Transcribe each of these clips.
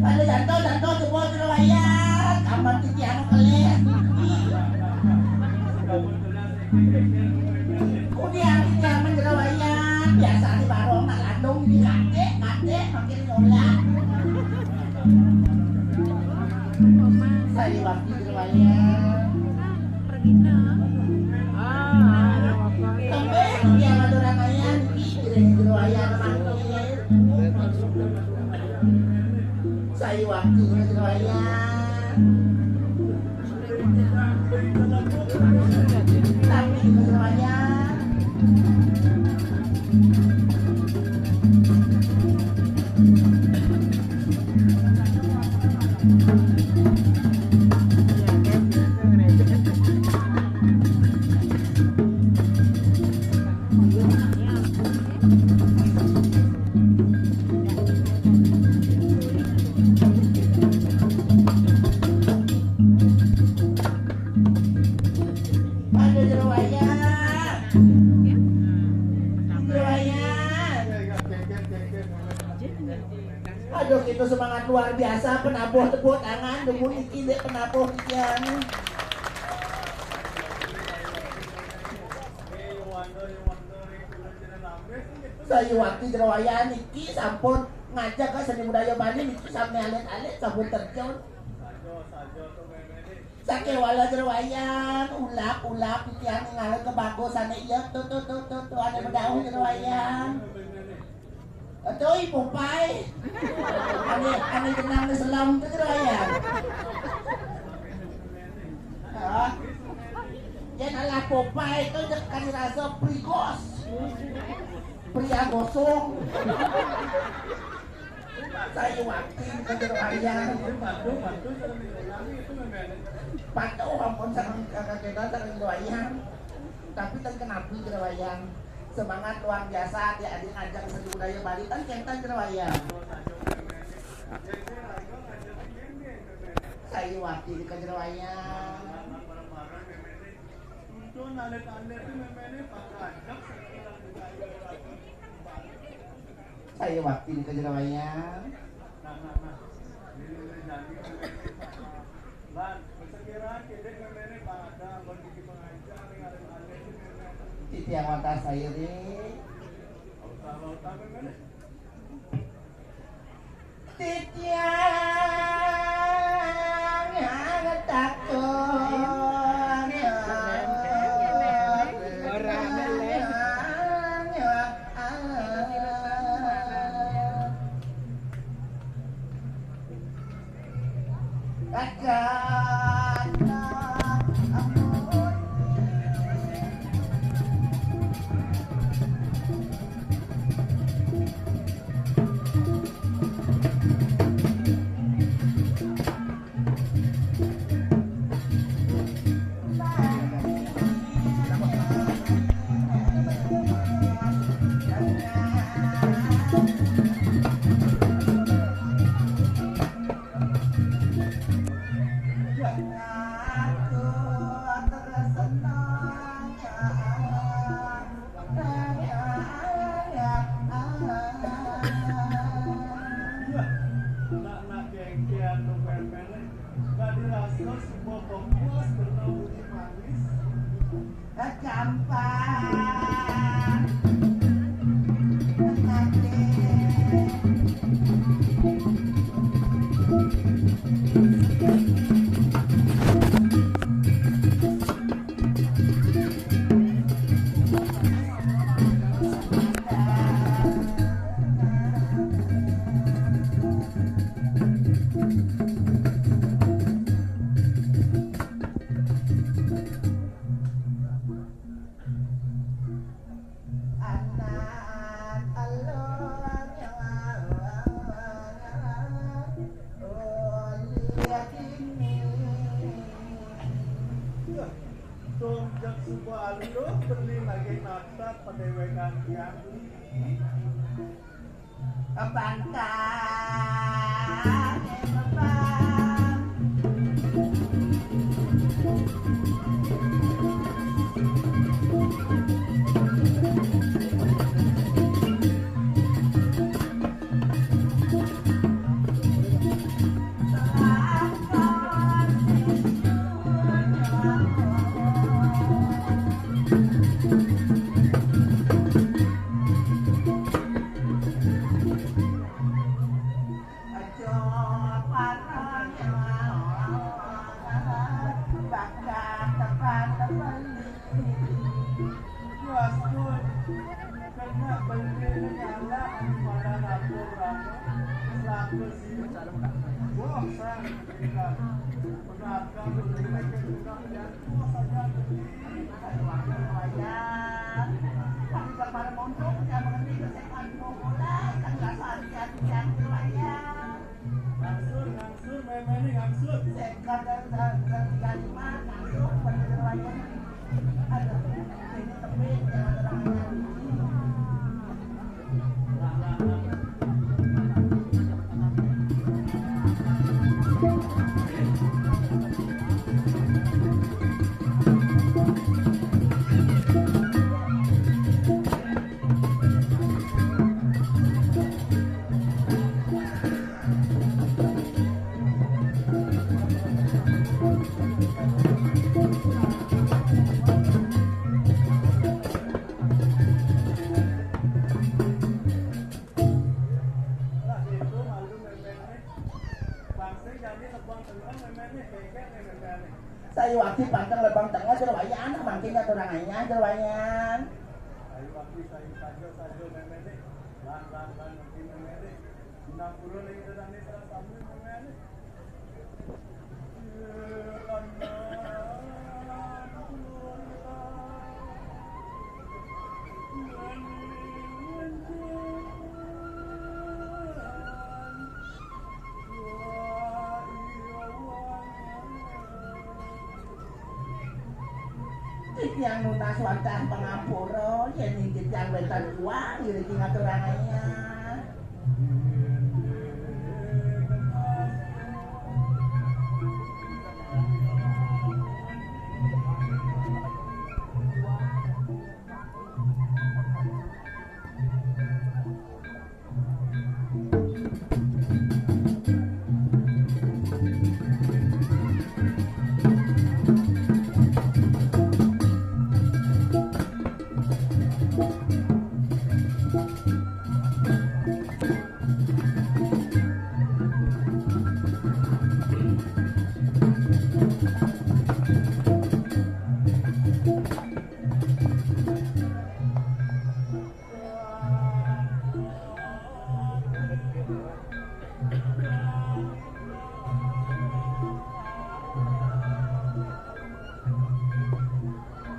Ada jantung jebol di layan, kamar titi anu kelet. Kemudian titi anu di layan, biasa di barong nak landung di kate makin nyolak. Saya waktu di layan. Sampai dia maduran layan, di layan makin. Saya waktu ngejelayan tapi ngejelayan aduh itu semangat luar biasa penabuh tepuk tangan demun iki dek penabuh ikan saya waktu jerawayan iki sampun ngajak ke seni budaya Bali iki sampe alit-alit sampun terjun sakewala jerawayan ulap iki ane ngalah kebagusan iya tuh ane bedauh jerawayan Atoy, Popeye. Ane kenang ni selam tu jerawayan. Yan ala Popeye tu kan rasa prigos. Pria gosong. Saya waktu ke jerawayan. Patuh ampun sareng kakek-kakek sareng jerawayan. Tapi kan kenapa jerawayan? Semangat luar biasa adik-adik ngajak seni budaya Bali kan kentan jerawayan. Saya waktu di kejerawayan. Saya waktu di kejerawayan. Titi yang watas saya ni. Titi yang takut. untung jak sebuah lu beli lagi nafsa pendewekan yang Abangkan, abang. Saya waktu pantang lebang tengah jerawayan, makin aturangannya jerawayan. Saya waktu saya saja memene, lan mungkin memene, 60 lagi dan ini sambil memene. Yang lunas wantan pengampuro, yang ningkit yang wetan uang, jadi tinggal turangannya.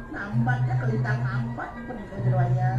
Nambatnya kelintang nambat pun kejeroanya.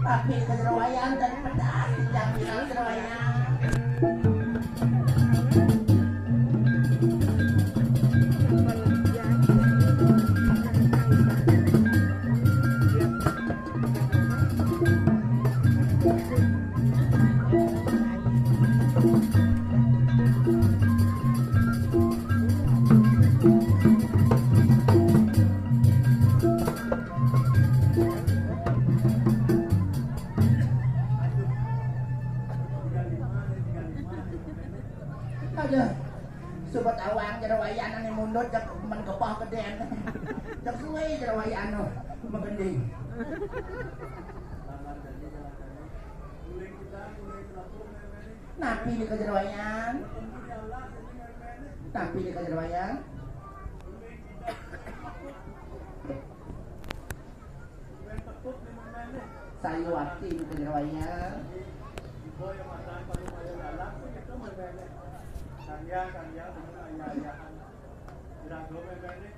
Tapi kejerowayan dan pedas yang bilang kejerowayan. Aduh. Sobat awang jerawayan ane mundut jak men kepah keden. Jak suwe jerawayan no magending. Napi di kejerawayan. Napi di kejerawayan. Sayu wakti di kejerawayan.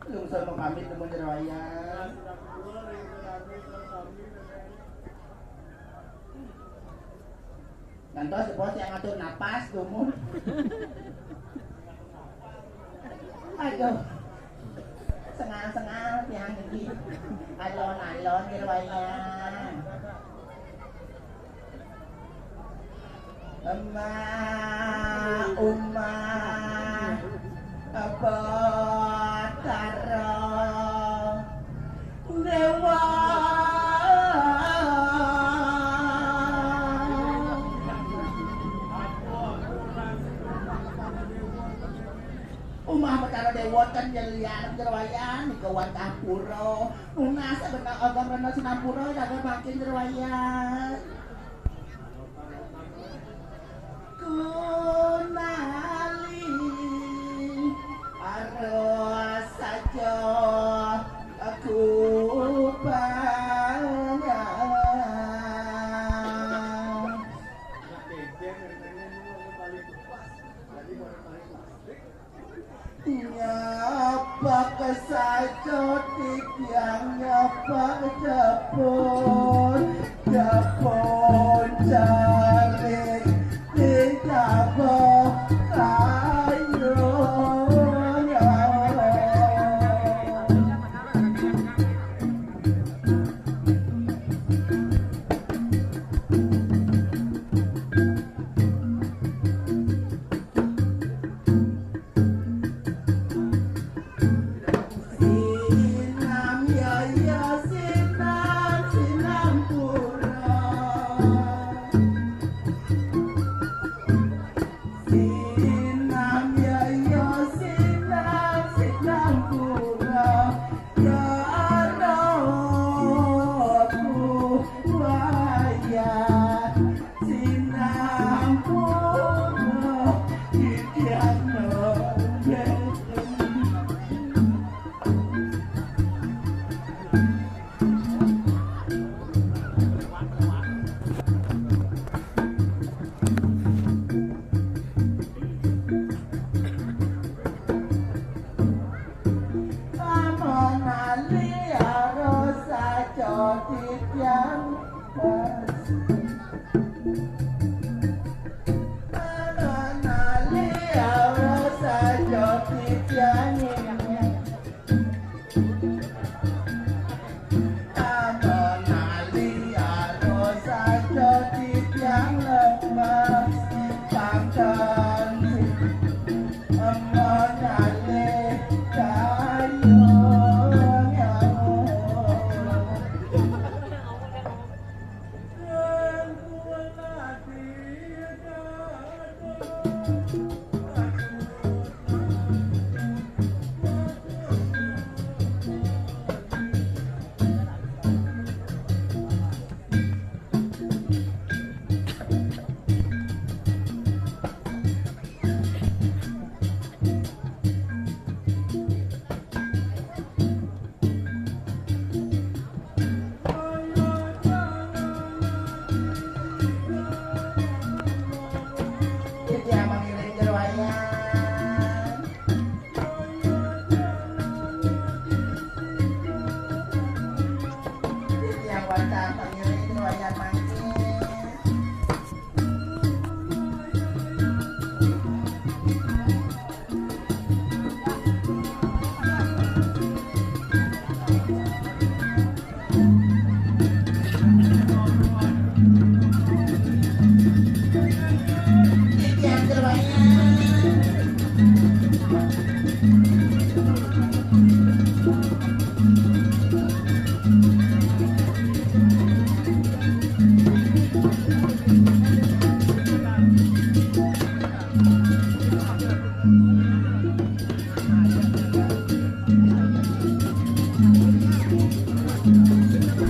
Lungsur pamit temen jerawayan. Ngantos bos yang ngatur napas dumun. Aduh. Sengal-sengal yang ini. Alon-alon jerawayan. Umma apa taro dewa Umah betara dewa kan jelian jerawayan di kawan kapuro unas benar agam rena sinapuro dagang makin jerawayan kunali aros saja aku panjang nyapa kesajotik yang nyapa japon japon cari tidak kayu sinam ya ya sinam pura sinam ya ya sinam pura ya aku wayah sinam pura ikian Yang terbanyak